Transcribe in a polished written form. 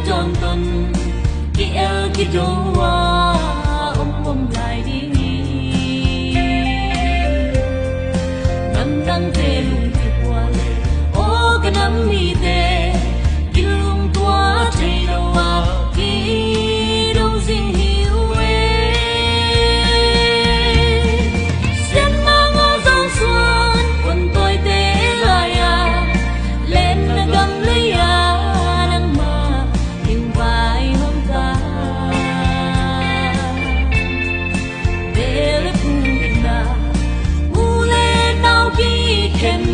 tròn tuần kia kia trông hoa lại đi năm năm về lùng thiệt hoa ô cái năm mi tê kia lùng tua chạy đâu à kia đâu riêng hiểu xem mang ngõ giông xuân quân tôi tế lại à lên gầm lấy à can